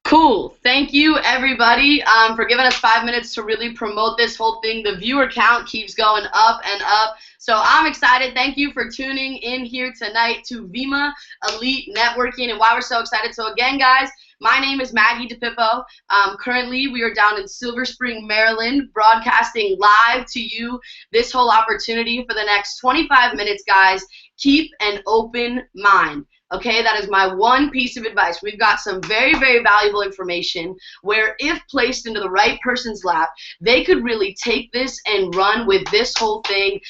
Cool. Thank you, everybody, for giving us 5 minutes to really promote this whole thing. The viewer count keeps going up and up. So I'm excited. Thank you for tuning in here tonight to Vemma Elite Networking and why we're so excited. So again, guys, my name is Maggie DePippo. Currently, we are down in Silver Spring, Maryland, broadcasting live to you this whole opportunity for the next 25 minutes, guys. Keep an open mind. Okay, that is my one piece of advice. We've got some very, very valuable information where if placed into the right person's lap, they could really take this and run with this whole thing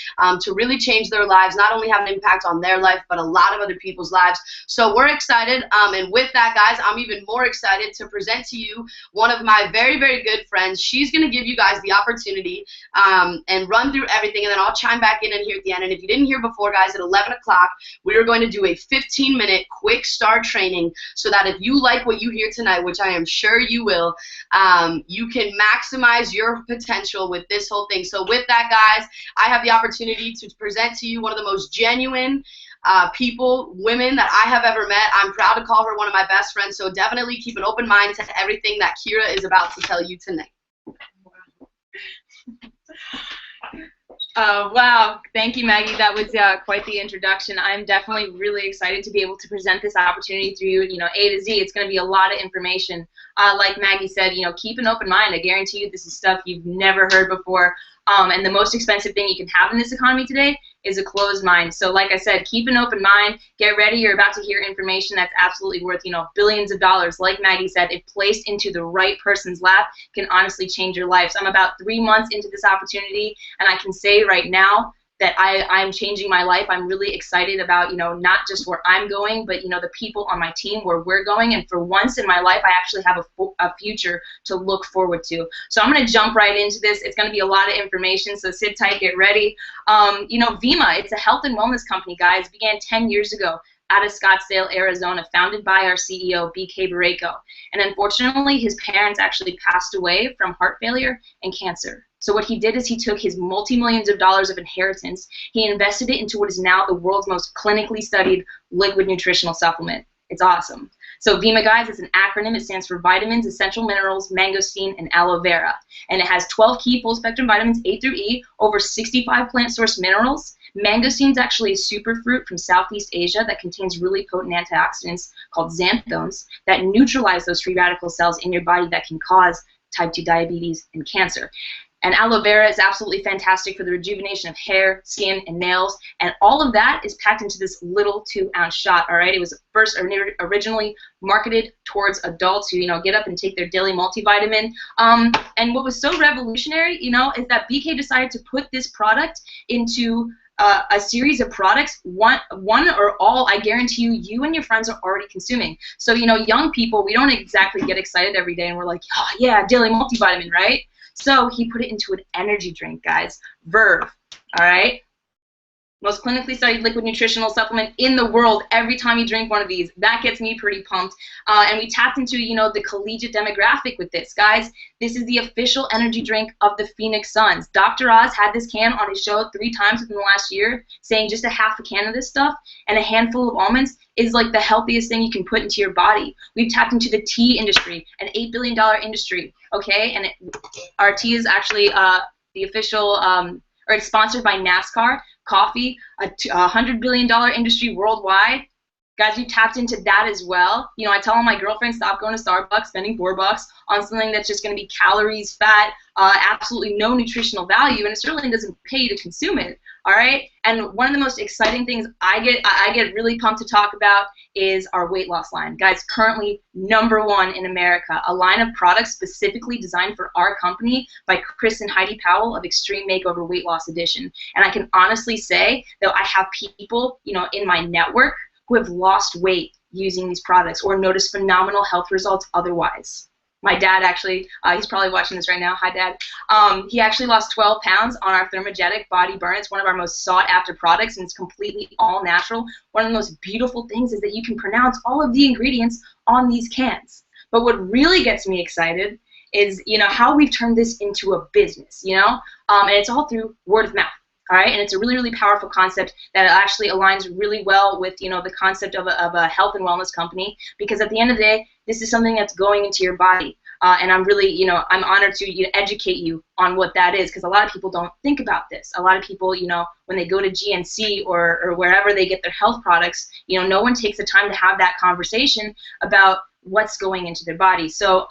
to really change their lives, not only have an impact on their life, but a lot of other people's lives. So we're excited, and with that, guys, I'm even more excited to present to you one of my very, very good friends. She's going to give you guys the opportunity and run through everything, and then I'll chime back in here at the end. And if you didn't hear before, guys, at 11 o'clock, we are going to do a 15-minute quick start training so that if you like what you hear tonight, which I am sure you will, you can maximize your potential with this whole thing. So with that, guys, I have the opportunity to present to you one of the most genuine women that I have ever met. I'm proud to call her one of my best friends, so definitely keep an open mind to everything that Kira is about to tell you tonight. Wow, thank you, Maggie. That was quite the introduction. I'm definitely really excited to be able to present this opportunity through, A to Z. It's going to be a lot of information. Like Maggie said, keep an open mind. I guarantee you this is stuff you've never heard before. And the most expensive thing you can have in this economy today is a closed mind. So like I said, keep an open mind. Get ready. You're about to hear information that's absolutely worth, billions of dollars. Like Maggie said, if placed into the right person's lap, can honestly change your life. So I'm about 3 months into this opportunity, and I can say right now that I'm changing my life. I'm really excited about, not just where I'm going, but, the people on my team where we're going. And for once in my life, I actually have a future to look forward to. So I'm going to jump right into this. It's going to be a lot of information, so sit tight, get ready. Vemma, it's a health and wellness company, guys. It began 10 years ago out of Scottsdale, Arizona, founded by our CEO, BK Barreco. And unfortunately, his parents actually passed away from heart failure and cancer. So what he did is he took his multi-millions of dollars of inheritance, he invested it into what is now the world's most clinically studied liquid nutritional supplement. It's awesome. So Vemma, guys, is an acronym. It stands for vitamins, essential minerals, mangosteen, and aloe vera. And it has 12 key full-spectrum vitamins, A through E, over 65 plant-sourced minerals. Mangosteen is actually a superfruit from Southeast Asia that contains really potent antioxidants called xanthones that neutralize those free radical cells in your body that can cause type 2 diabetes and cancer. And aloe vera is absolutely fantastic for the rejuvenation of hair, skin, and nails. And all of that is packed into this little 2-ounce shot, all right? It was first originally marketed towards adults who, get up and take their daily multivitamin. And what was so revolutionary, is that BK decided to put this product into a series of products, one or all, I guarantee you and your friends are already consuming. So, young people, we don't exactly get excited every day and we're like, oh, yeah, daily multivitamin, right? So he put it into an energy drink, guys. Verve, all right? Most clinically studied liquid nutritional supplement in the world. Every time you drink one of these, that gets me pretty pumped. And we tapped into, the collegiate demographic with this. Guys, this is the official energy drink of the Phoenix Suns. Dr. Oz had this can on his show 3 times within the last year, saying just a half a can of this stuff and a handful of almonds is like the healthiest thing you can put into your body. We've tapped into the tea industry, an $8 billion industry, okay? And our tea is actually the official, or it's sponsored by NASCAR. Coffee, a $100 billion industry worldwide. Guys, we tapped into that as well. I tell all my girlfriends, stop going to Starbucks, spending $4 on something that's just going to be calories, fat, absolutely no nutritional value, and it certainly doesn't pay you to consume it. All right. And one of the most exciting things I get really pumped to talk about is our weight loss line. Guys, currently #1 in America, a line of products specifically designed for our company by Chris and Heidi Powell of Extreme Makeover Weight Loss Edition. And I can honestly say that I have people, in my network who have lost weight using these products or noticed phenomenal health results otherwise. My dad actually, he's probably watching this right now. Hi, Dad. He actually lost 12 pounds on our Thermogenic Body Burn. It's one of our most sought-after products, and it's completely all-natural. One of the most beautiful things is that you can pronounce all of the ingredients on these cans. But what really gets me excited is, how we've turned this into a business, and it's all through word of mouth. All right, and it's a really, really powerful concept that actually aligns really well with, the concept of a health and wellness company, because at the end of the day, this is something that's going into your body. And I'm really, I'm honored to educate you on what that is, because a lot of people don't think about this. A lot of people, when they go to GNC or wherever they get their health products, no one takes the time to have that conversation about what's going into their body. So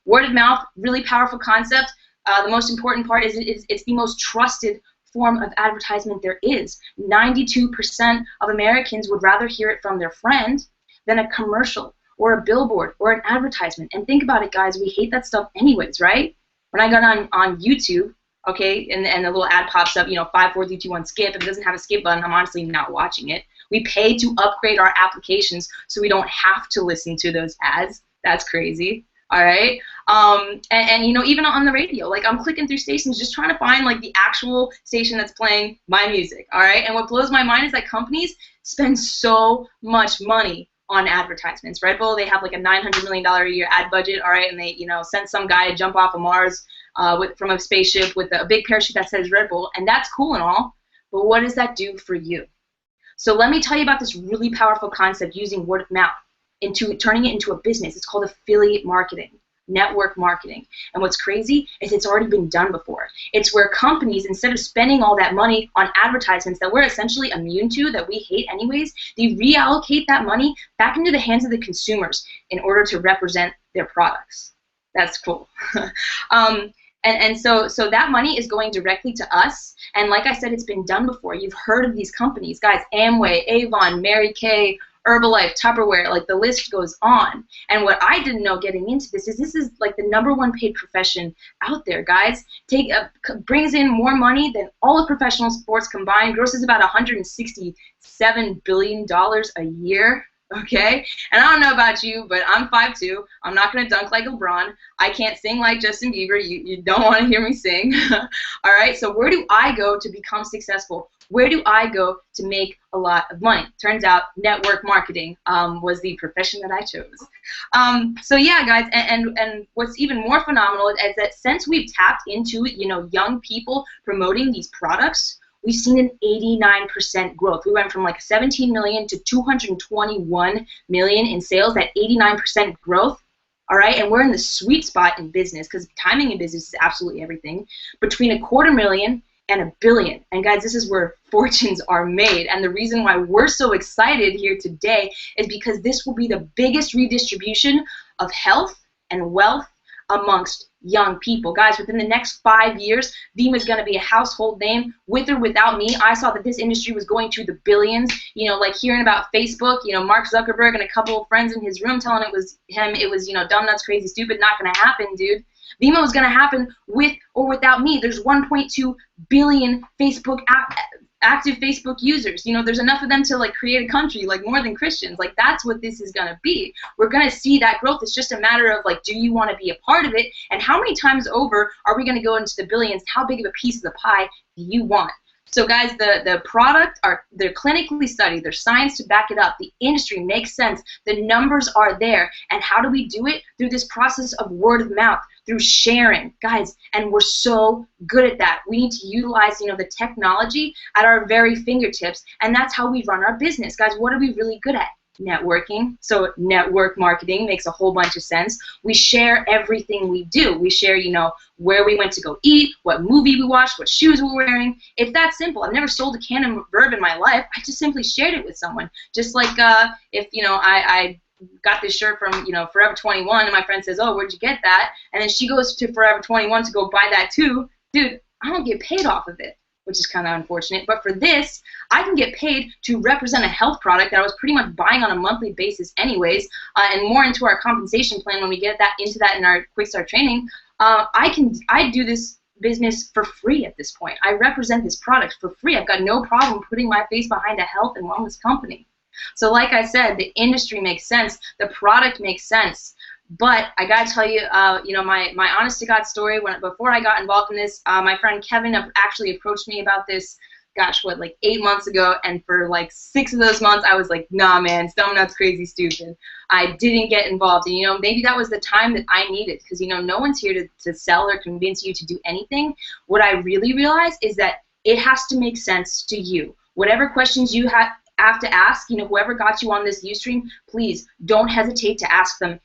word of mouth, really powerful concept. The most important part is it's the most trusted form of advertisement there is. 92% of Americans would rather hear it from their friend than a commercial or a billboard or an advertisement. And think about it, guys, we hate that stuff anyways, right? When I got on YouTube, okay, and the little ad pops up, 5, 4, 3, 2, 1, skip. If it doesn't have a skip button, I'm honestly not watching it. We pay to upgrade our applications so we don't have to listen to those ads. That's crazy. All right, and even on the radio, like I'm clicking through stations just trying to find like the actual station that's playing my music. All right, and what blows my mind is that companies spend so much money on advertisements. Red Bull, they have like a $900 million a year ad budget. All right, and they send some guy to jump off of Mars from a spaceship with a big parachute that says Red Bull, and that's cool and all. But what does that do for you? So let me tell you about this really powerful concept using word of mouth into turning it into a business. It's called affiliate marketing, network marketing. And what's crazy is it's already been done before. It's where companies, instead of spending all that money on advertisements that we're essentially immune to, that we hate anyways, they reallocate that money back into the hands of the consumers in order to represent their products. That's cool. And so that money is going directly to us. And like I said, it's been done before. You've heard of these companies, guys, Amway, Avon, Mary Kay, Herbalife, Tupperware, like the list goes on. And what I didn't know getting into this is like the #1 paid profession out there, guys. Brings in more money than all of professional sports combined, grosses about $167 billion a year. Okay, and I don't know about you, but I'm 5'2". I'm not gonna dunk like LeBron. I can't sing like Justin Bieber. You don't want to hear me sing. All right. So where do I go to become successful? Where do I go to make a lot of money? Turns out network marketing was the profession that I chose. So yeah, guys, and what's even more phenomenal is that since we've tapped into young people promoting these products, we've seen an 89% growth. We went from like 17 million to 221 million in sales, that 89% growth. All right, and we're in the sweet spot in business, because timing in business is absolutely everything, between $250,000 and $1 billion. And guys, this is where fortunes are made. And the reason why we're so excited here today is because this will be the biggest redistribution of health and wealth amongst young people. Guys, within the next 5 years, Vemma is going to be a household name. With or without me, I saw that this industry was going to the billions. Like hearing about Facebook, Mark Zuckerberg and a couple of friends in his room telling it was him, it was, dumb, nuts, crazy, stupid, not going to happen, dude. Vemma was going to happen with or without me. There's 1.2 billion active Facebook users. There's enough of them to like create a country, like more than Christians. Like that's what this is gonna be. We're gonna see that growth. It's just a matter of like, do you want to be a part of it? And how many times over are we gonna go into the billions? How big of a piece of the pie do you want? So guys, the product they're clinically studied. There's science to back it up. The industry makes sense. The numbers are there. And how do we do it? Through this process of word of mouth, through sharing, guys. And we're so good at that. We need to utilize, the technology at our very fingertips, and that's how we run our business, guys. What are we really good at? Networking. So network marketing makes a whole bunch of sense. We share everything we do. We share, where we went to go eat, what movie we watched, what shoes we're wearing. It's that simple. I've never sold a can of Verb in my life. I just simply shared it with someone. Just like if, I got this shirt from, Forever 21, and my friend says, oh, where'd you get that? And then she goes to Forever 21 to go buy that too. Dude, I don't get paid off of it, which is kind of unfortunate. But for this, I can get paid to represent a health product that I was pretty much buying on a monthly basis anyways, and more into our compensation plan when we get into that in our quick start training. I do this business for free at this point. I represent this product for free. I've got no problem putting my face behind a health and wellness company. So like I said, the industry makes sense, the product makes sense. But I gotta tell you, my honest to God story. Before I got involved in this, my friend Kevin actually approached me about this. Gosh, like 8 months ago, and for like 6 of those months, I was like, nah, man, it's dumb, nuts, crazy, stupid. I didn't get involved, and maybe that was the time that I needed, because no one's here to sell or convince you to do anything. What I really realized is that it has to make sense to you. Whatever questions you have to ask, whoever got you on this Ustream, please don't hesitate to ask them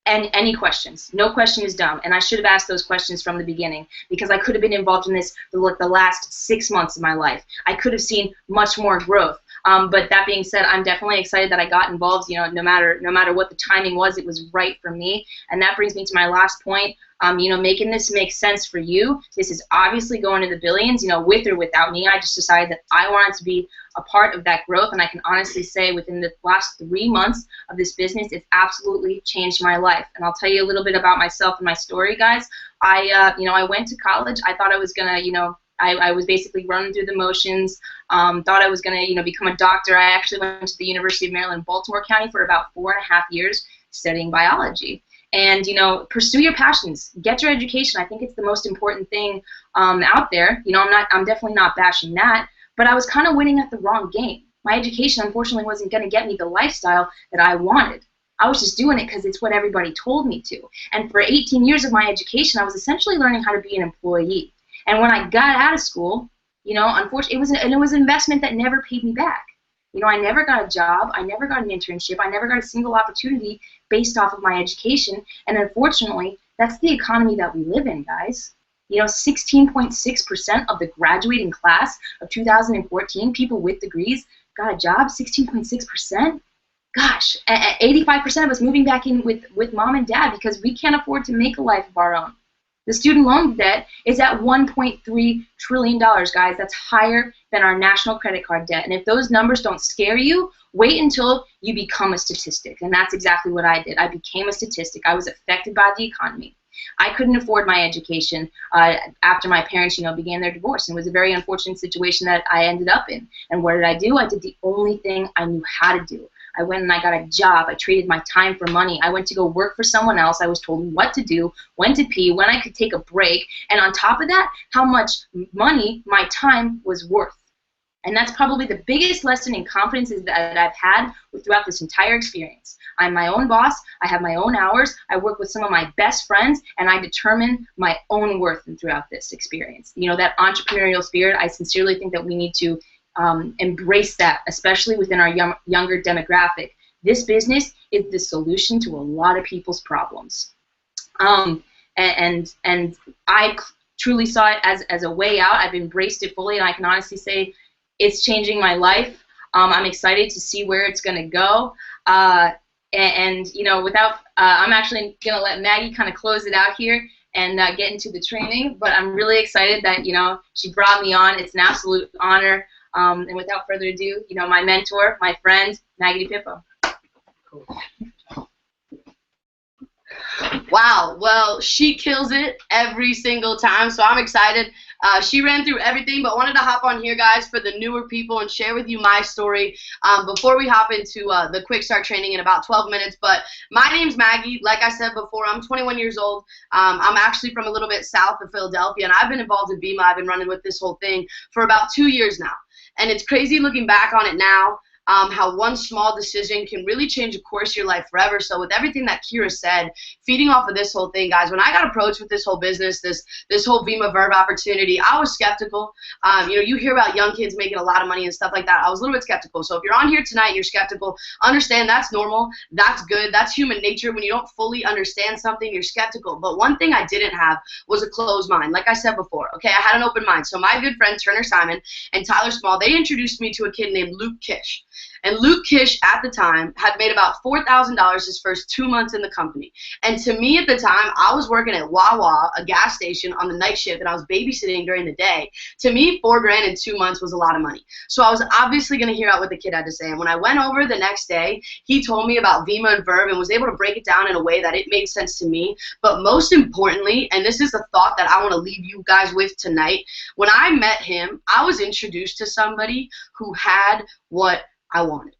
any questions. No question is dumb, and I should have asked those questions from the beginning, because I could have been involved in this for the last 6 months of my life. I could have seen much more growth. But that being said, I'm definitely excited that I got involved. No matter what the timing was, it was right for me. And that brings me to my last point. Making this make sense for you. This is obviously going to the billions, with or without me. I just decided that I wanted to be a part of that growth, and I can honestly say within the last 3 months of this business, it's absolutely changed my life. And I'll tell you a little bit about myself and my story, guys. I went to college. I thought I was gonna, I was basically running through the motions, thought I was going to, become a doctor. I actually went to the University of Maryland, Baltimore County for about 4.5 years studying biology. And, pursue your passions. Get your education. I think it's the most important thing out there. I'm definitely not bashing that, but I was kind of winning at the wrong game. My education, unfortunately, wasn't going to get me the lifestyle that I wanted. I was just doing it because it's what everybody told me to. And for 18 years of my education, I was essentially learning how to be an employee. And when I got out of school, unfortunately, it was an investment that never paid me back. I never got a job. I never got an internship. I never got a single opportunity based off of my education. And unfortunately, that's the economy that we live in, guys. 16.6% of the graduating class of 2014, people with degrees, got a job. 16.6%. Gosh, 85% of us moving back in with mom and dad because we can't afford to make a life of our own. The student loan debt is at $1.3 trillion, guys. That's higher than our national credit card debt. And if those numbers don't scare you, wait until you become a statistic. And that's exactly what I did. I became a statistic. I was affected by the economy. I couldn't afford my education after my parents, began their divorce. And it was a very unfortunate situation that I ended up in. And what did I do? I did the only thing I knew how to do. I went and I got a job. I traded my time for money. I went to go work for someone else. I was told what to do, when to pee, when I could take a break, and on top of that, how much money my time was worth. And that's probably the biggest lesson in confidence that I've had throughout this entire experience. I'm my own boss. I have my own hours. I work with some of my best friends, and I determine my own worth throughout this experience. That entrepreneurial spirit, I sincerely think that we need to embrace that, especially within our younger demographic. This business is the solution to a lot of people's problems. And I truly saw it as a way out. I've embraced it fully, and I can honestly say it's changing my life. I'm excited to see where it's going to go. I'm actually going to let Maggie kind of close it out here and get into the training, but I'm really excited that, she brought me on. It's an absolute honor. And without further ado, my mentor, my friend, Maggie DePippo. Cool. Wow, well, she kills it every single time, so I'm excited. She ran through everything, but wanted to hop on here, guys, for the newer people and share with you my story before we hop into the Quick Start training in about 12 minutes. But my name's Maggie. Like I said before, I'm 21 years old. I'm actually from a little bit south of Philadelphia, and I've been involved in Vemma. I've been running with this whole thing for about 2 years now. And it's crazy looking back on it now, how one small decision can really change the course of your life forever. So with everything that Kira said, feeding off of this whole thing, guys, when I got approached with this whole business, this whole Vemma Verb opportunity, I was skeptical. You hear about young kids making a lot of money and stuff like that. I was a little bit skeptical. So if you're on here tonight and you're skeptical, understand that's normal. That's good. That's human nature. When you don't fully understand something, you're skeptical. But one thing I didn't have was a closed mind. Like I said before, okay, I had an open mind. So my good friend Turner Simon and Tyler Small, they introduced me to a kid named Luke Kish. And Luke Kish, at the time, had made about $4,000 his first 2 months in the company. And to me at the time, I was working at Wawa, a gas station, on the night shift, and I was babysitting during the day. To me, $4,000 in 2 months was a lot of money. So I was obviously going to hear out what the kid had to say. And when I went over the next day, he told me about Vemma and Verb and was able to break it down in a way that it made sense to me. But most importantly, and this is the thought that I want to leave you guys with tonight, when I met him, I was introduced to somebody who had what I wanted.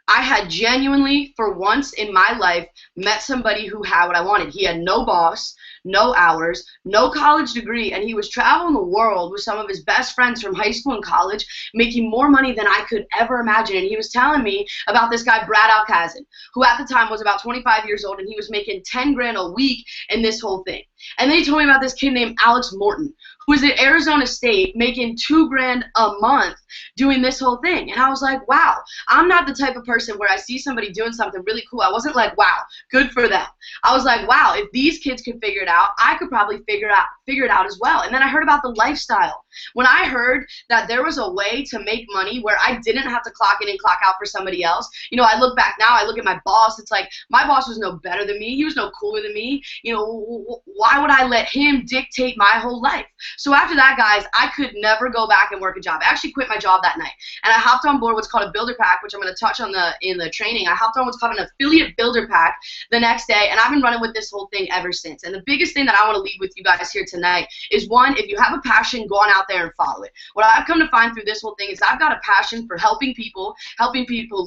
I had genuinely, for once in my life, met somebody who had what I wanted. He had no boss, no hours, no college degree, and he was traveling the world with some of his best friends from high school and college, making more money than I could ever imagine. And he was telling me about this guy, Brad Alcazan, who at the time was about 25 years old, and he was making $10,000 a week in this whole thing. And then he told me about this kid named Alex Morton, who is at Arizona State making $2,000 a month doing this whole thing. And I was like, wow, I'm not the type of person where I see somebody doing something really cool. I wasn't like, wow, good for them. I was like, wow, if these kids can figure it out, I could probably figure it out as well. And then I heard about the lifestyle. When I heard that there was a way to make money where I didn't have to clock in and clock out for somebody else, you know, I look back now, I look at my boss, it's like, my boss was no better than me, he was no cooler than me, you know, why would I let him dictate my whole life? So after that, guys, I could never go back and work a job. I actually quit my job that night, and I hopped on board what's called a builder pack, which I'm going to touch on in the training. I hopped on what's called an affiliate builder pack the next day, and I've been running with this whole thing ever since. And the biggest thing that I want to leave with you guys here tonight is, one, if you have a passion, go on out there and follow it. What I've come to find through this whole thing is I've got a passion for helping people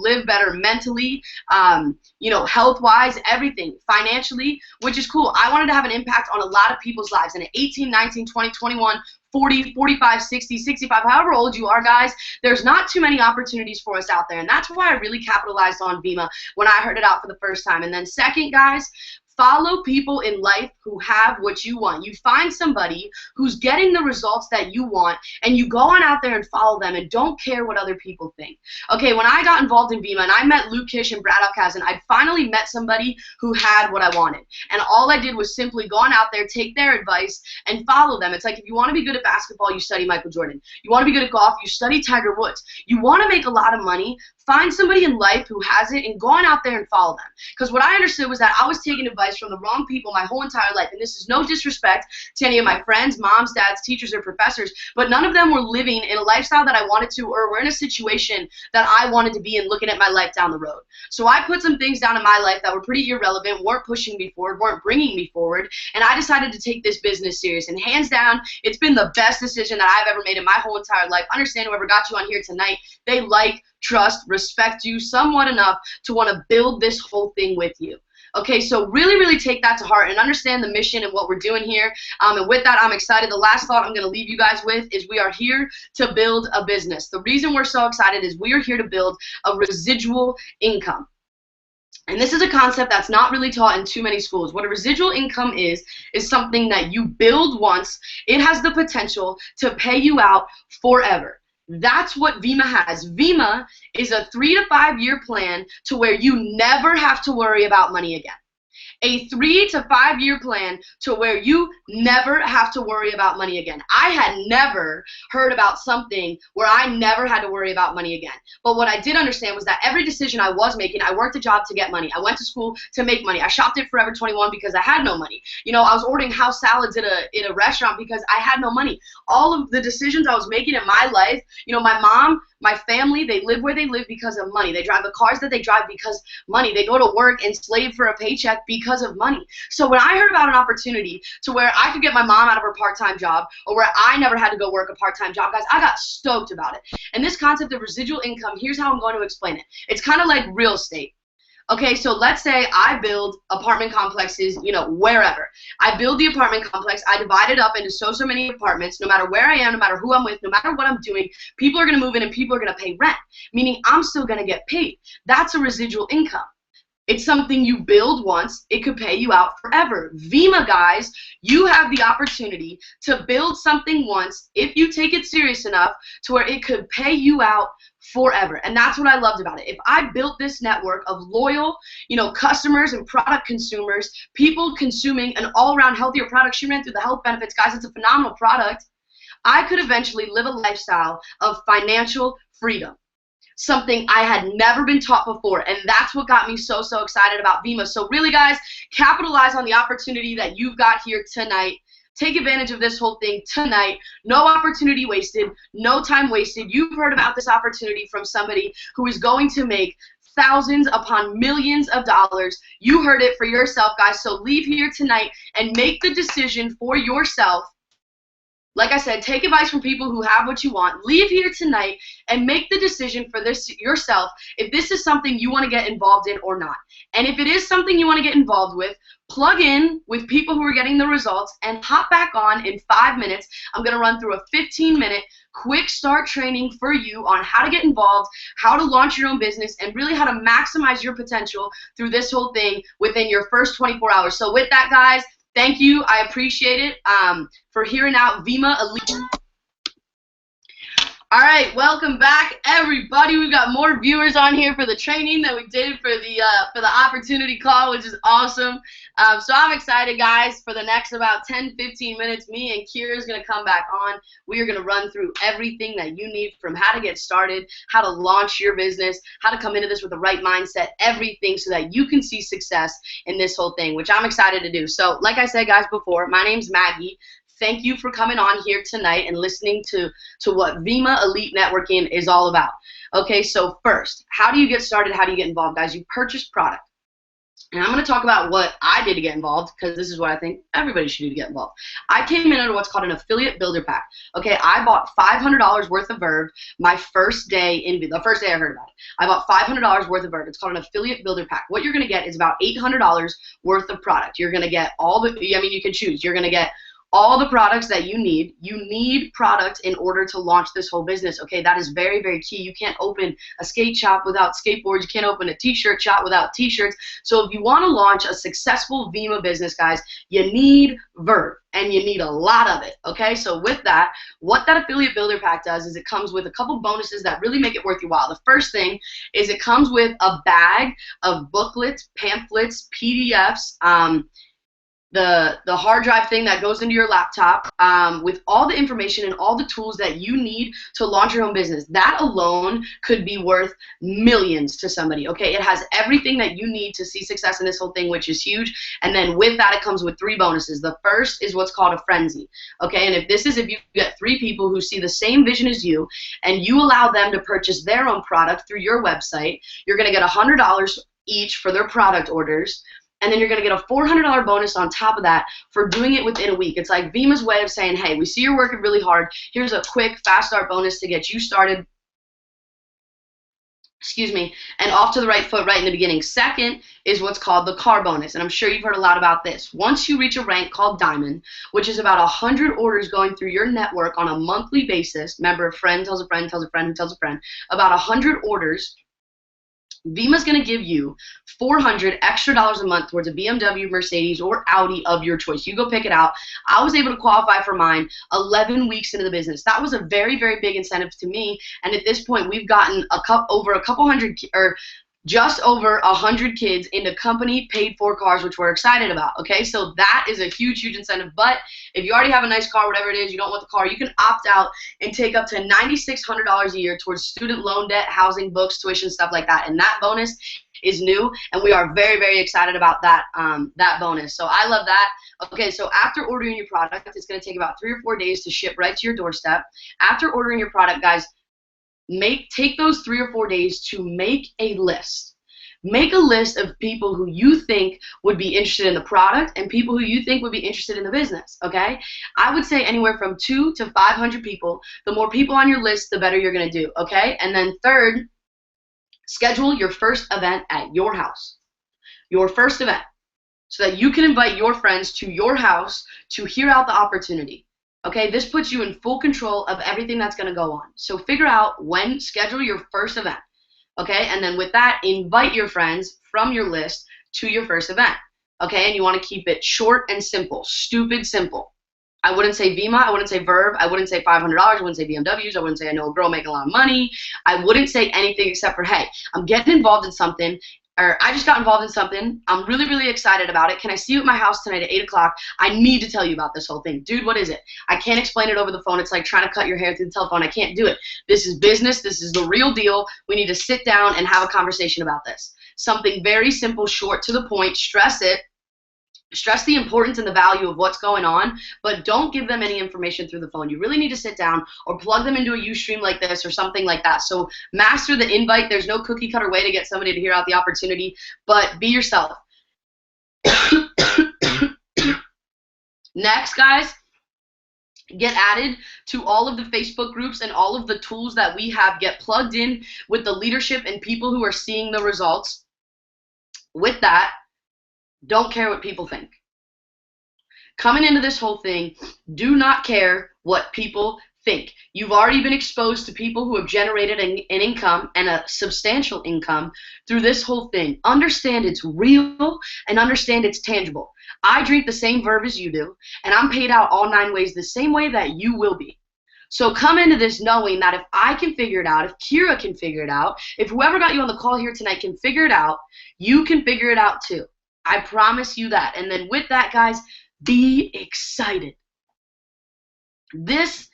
live better mentally, you know, health-wise, everything, financially, which is cool. I wanted to have an impact on a lot of people's lives. And at 18, 19, 20, 21, 40, 45, 60, 65, however old you are, guys, there's not too many opportunities for us out there. And that's why I really capitalized on Vemma when I heard it out for the first time. And then second, guys, follow people in life who have what you want. You find somebody who's getting the results that you want, and you go on out there and follow them and don't care what other people think. Okay, when I got involved in Vemma and I met Luke Kish and Brad Alcazan, I finally met somebody who had what I wanted. And all I did was simply go on out there, take their advice, and follow them. It's like, if you want to be good at basketball, you study Michael Jordan. You want to be good at golf, you study Tiger Woods. You want to make a lot of money, find somebody in life who has it and go on out there and follow them. Because what I understood was that I was taking advice from the wrong people my whole entire life. And this is no disrespect to any of my friends, moms, dads, teachers, or professors, but none of them were living in a lifestyle that I wanted to, or were in a situation that I wanted to be in, looking at my life down the road. So I put some things down in my life that were pretty irrelevant, weren't pushing me forward, weren't bringing me forward, and I decided to take this business serious. And hands down, it's been the best decision that I've ever made in my whole entire life. Understand, whoever got you on here tonight, they like, trust, respect you somewhat enough to want to build this whole thing with you. Okay, so really, really take that to heart and understand the mission and what we're doing here. And with that, I'm excited. The last thought I'm going to leave you guys with is we are here to build a business. The reason we're so excited is we are here to build a residual income. And this is a concept that's not really taught in too many schools. What a residual income is something that you build once. It has the potential to pay you out forever. That's what Vemma has. Vemma is a 3 to 5 year plan to where you never have to worry about money again. A 3 to 5 year plan to where you never have to worry about money again. I had never heard about something where I never had to worry about money again. But what I did understand was that every decision I was making, I worked a job to get money. I went to school to make money. I shopped at Forever 21 because I had no money. You know, I was ordering house salads at a restaurant because I had no money. All of the decisions I was making in my life, you know, my mom, my family, they live where they live because of money. They drive the cars that they drive because money. They go to work and slave for a paycheck because of money. So when I heard about an opportunity to where I could get my mom out of her part-time job, or where I never had to go work a part-time job, guys, I got stoked about it. And this concept of residual income, here's how I'm going to explain it. It's kind of like real estate. Okay, so let's say I build apartment complexes, you know, wherever. I build the apartment complex, I divide it up into so many apartments. No matter where I am, no matter who I'm with, no matter what I'm doing, people are going to move in and people are going to pay rent, meaning I'm still going to get paid. That's a residual income. It's something you build once, it could pay you out forever. Vemma, guys, you have the opportunity to build something once, if you take it serious enough, to where it could pay you out forever. And that's what I loved about it. If I built this network of loyal, you know, customers and product consumers, people consuming an all-around healthier product, she ran through the health benefits, guys, it's a phenomenal product, I could eventually live a lifestyle of financial freedom. Something I had never been taught before, and that's what got me so excited about Vemma. So really, guys, capitalize on the opportunity that you've got here tonight. Take advantage of this whole thing tonight. No opportunity wasted, no time wasted. You've heard about this opportunity from somebody who is going to make thousands upon millions of dollars. You heard it for yourself, guys. So leave here tonight and make the decision for yourself. Like I said, take advice from people who have what you want. Leave here tonight and make the decision for this yourself, if this is something you want to get involved in or not. And if it is something you want to get involved with, plug in with people who are getting the results and hop back on in 5 minutes. I'm going to run through a 15-minute quick start training for you on how to get involved, how to launch your own business, and really how to maximize your potential through this whole thing within your first 24 hours. So with that, guys, Thank you. I appreciate it for hearing out Vemma Elite. All right, welcome back, everybody. We've got more viewers on here for the training that we did for the opportunity call, which is awesome. So I'm excited, guys. For the next about 10-15 minutes, me and Kira is going to come back on. We are going to run through everything that you need, from how to get started, how to launch your business, how to come into this with the right mindset, everything so that you can see success in this whole thing, which I'm excited to do. So like I said, guys, before, my name's Maggie. Thank you for coming on here tonight and listening to what Vemma Elite Networking is all about. Okay, so first, how do you get started? How do you get involved, guys? You purchase product. And I'm going to talk about what I did to get involved, because this is what I think everybody should do to get involved. I came in under what's called an affiliate builder pack. Okay, I bought $500 worth of Verve my first day the first day I heard about it. I bought $500 worth of Verve. It's called an affiliate builder pack. What you're going to get is about $800 worth of product. You're going to get all the, I mean, you can choose. You're going to get all the products that you need. You need product in order to launch this whole business. Okay, that is very, very key. You can't open a skate shop without skateboards. You can't open a t-shirt shop without t-shirts. So if you want to launch a successful Vemma business, guys, you need Verve, and you need a lot of it. Okay, so with that, what that affiliate builder pack does is it comes with a couple bonuses that really make it worth your while. The first thing is it comes with a bag of booklets, pamphlets, PDFs, the hard drive thing that goes into your laptop, with all the information and all the tools that you need to launch your own business. That alone could be worth millions to somebody. Okay, it has everything that you need to see success in this whole thing, which is huge. And then with that, it comes with 3 bonuses. The first is what's called a frenzy. Okay, and if you get 3 people who see the same vision as you, and you allow them to purchase their own product through your website, you're going to get $100 each for their product orders. And then you're going to get a $400 bonus on top of that for doing it within a week. It's like Vemma's way of saying, hey, we see you're working really hard. Here's a quick, fast start bonus to get you started, and off to the right foot right in the beginning. Second is what's called the car bonus, and I'm sure you've heard a lot about this. Once you reach a rank called Diamond, which is about 100 orders going through your network on a monthly basis, remember, a friend tells a friend, tells a friend, who tells a friend, about 100 orders, Vemma's going to give you $400 extra a month towards a BMW, Mercedes, or Audi of your choice. You go pick it out. I was able to qualify for mine 11 weeks into the business. That was a very, very big incentive to me. And at this point, we've gotten just over 100 kids into company paid for cars, which we're excited about. Okay, so that is a huge, huge incentive. But if you already have a nice car, whatever it is, you don't want the car, you can opt out and take up to $9,600 a year towards student loan debt, housing, books, tuition, stuff like that. And that bonus is new, and we are very, very excited about that that bonus. So I love that. Okay, so after ordering your product, it's going to take about 3 or 4 days to ship right to your doorstep. After ordering your product, guys, take those 3 or 4 days to make a list. Make a list of people who you think would be interested in the product and people who you think would be interested in the business, okay? I would say anywhere from 200 to 500 people. The more people on your list, the better you're going to do, okay? And then third, schedule your first event at your house. Your first event, so that you can invite your friends to your house to hear out the opportunity. Okay, this puts you in full control of everything that's going to go on. So figure out when, schedule your first event. Okay, and then with that, invite your friends from your list to your first event. Okay, and you want to keep it short and simple, stupid simple. I wouldn't say Vemma, I wouldn't say Verve, I wouldn't say $500, I wouldn't say BMWs, I wouldn't say I know a girl making a lot of money. I wouldn't say anything except for, hey, I'm getting involved in something, or I just got involved in something. I'm really, really excited about it. Can I see you at my house tonight at 8 o'clock? I need to tell you about this whole thing. Dude, what is it? I can't explain it over the phone. It's like trying to cut your hair through the telephone. I can't do it. This is business. This is the real deal. We need to sit down and have a conversation about this. Something very simple, short, to the point. Stress it. Stress the importance and the value of what's going on, but don't give them any information through the phone. You really need to sit down or plug them into a Ustream like this or something like that. So master the invite. There's no cookie cutter way to get somebody to hear out the opportunity, but be yourself. Next, guys, get added to all of the Facebook groups and all of the tools that we have. Get plugged in with the leadership and people who are seeing the results. With that, don't care what people think. Coming into this whole thing, do not care what people think. You've already been exposed to people who have generated an income and a substantial income through this whole thing. Understand it's real and understand it's tangible. I drink the same verb as you do, and I'm paid out all 9 ways the same way that you will be. So come into this knowing that if I can figure it out, if Kira can figure it out, if whoever got you on the call here tonight can figure it out, you can figure it out too. I promise you that. And then with that, guys, be excited. This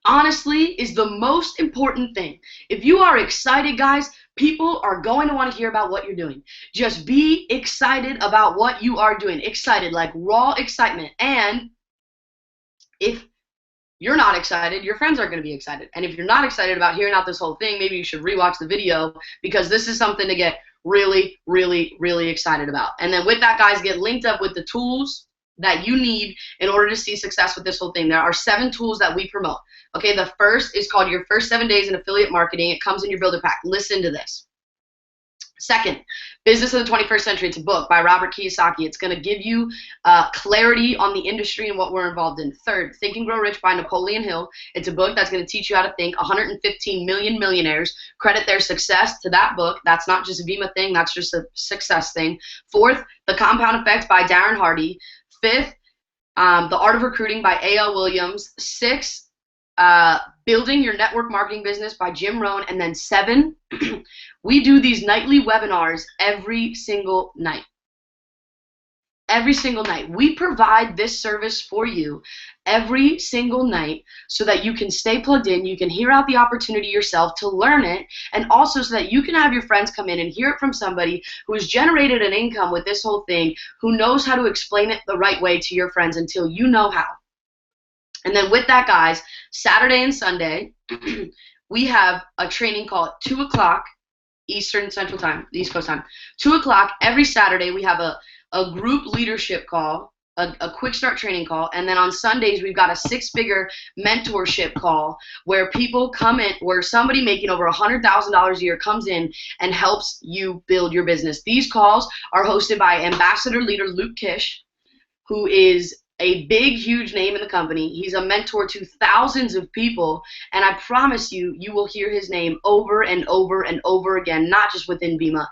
honestly is the most important thing. If you are excited, guys, people are going to want to hear about what you're doing. Just be excited about what you are doing. Excited, like raw excitement. And if you're not excited, your friends aren't going to be excited. And if you're not excited about hearing out this whole thing, maybe you should rewatch the video, because this is something to get really, really, really excited about. And then with that, guys, get linked up with the tools that you need in order to see success with this whole thing. There are 7 tools that we promote. Okay, the first is called Your First 7 Days in Affiliate Marketing. It comes in your builder pack. Listen to this. Second, Business of the 21st Century. It's a book by Robert Kiyosaki. It's going to give you clarity on the industry and what we're involved in. Third, Think and Grow Rich by Napoleon Hill. It's a book that's going to teach you how to think. 115 million millionaires credit their success to that book. That's not just a Vemma thing. That's just a success thing. Fourth, The Compound Effect by Darren Hardy. Fifth, The Art of Recruiting by A.L. Williams. Sixth, Building Your Network Marketing Business by Jim Rohn. And then 7, we do these nightly webinars every single night. Every single night. We provide this service for you every single night so that you can stay plugged in, you can hear out the opportunity yourself to learn it, and also so that you can have your friends come in and hear it from somebody who has generated an income with this whole thing, who knows how to explain it the right way to your friends until you know how. And then with that, guys, Saturday and Sunday, we have a training call at 2 o'clock Eastern Central Time, East Coast Time. 2 o'clock every Saturday, we have a group leadership call, a quick start training call, and then on Sundays we've got a 6-figure mentorship call where people come in, where somebody making over $100,000 a year comes in and helps you build your business. These calls are hosted by Ambassador Leader Luke Kish, who is a big, huge name in the company. He's a mentor to thousands of people, and I promise you, you will hear his name over and over and over again, not just within Vemma.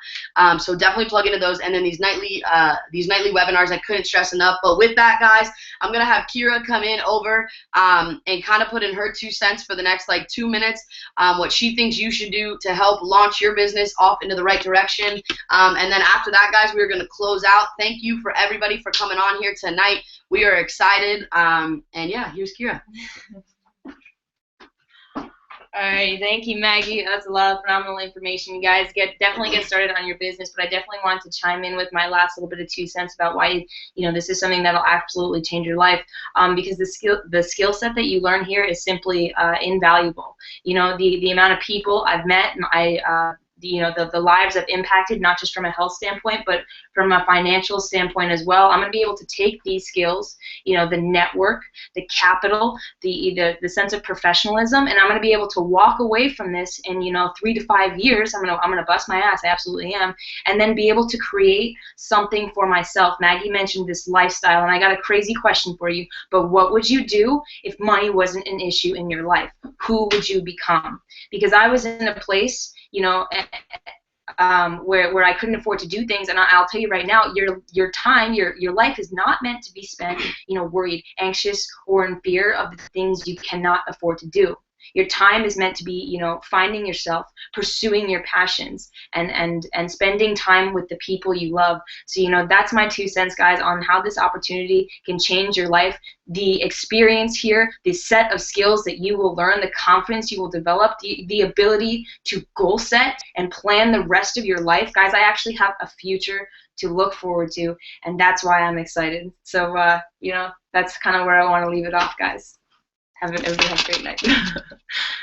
So definitely plug into those, and then these nightly webinars, I couldn't stress enough. But with that, guys, I'm gonna have Kira come in over and kind of put in her 2 cents for the next like 2 minutes, what she thinks you should do to help launch your business off into the right direction. And then after that, guys, we're gonna close out. Thank you for everybody for coming on here tonight. We are excited, and yeah, here's Kira. Alright, thank you, Maggie. That's a lot of phenomenal information. You guys definitely get started on your business, but I definitely want to chime in with my last little bit of 2 cents about why this is something that'll absolutely change your life. Because the skill set that you learn here is simply invaluable. The amount of people I've met, and the lives I've impacted, not just from a health standpoint, but from a financial standpoint as well. I'm going to be able to take these skills, the network, the capital, the sense of professionalism, and I'm going to be able to walk away from this in 3 to 5 years. I'm gonna bust my ass, I absolutely am, and then be able to create something for myself. Maggie mentioned this lifestyle, and I got a crazy question for you. But what would you do if money wasn't an issue in your life? Who would you become? Because I was in a place, where I couldn't afford to do things, and I'll tell you right now, your time, your life is not meant to be spent, worried, anxious, or in fear of the things you cannot afford to do. Your time is meant to be, finding yourself, pursuing your passions, and spending time with the people you love. So, that's my 2 cents, guys, on how this opportunity can change your life. The experience here, the set of skills that you will learn, the confidence you will develop, the ability to goal set and plan the rest of your life. Guys, I actually have a future to look forward to, and that's why I'm excited. So, that's kind of where I want to leave it off, guys. Everybody have a great night.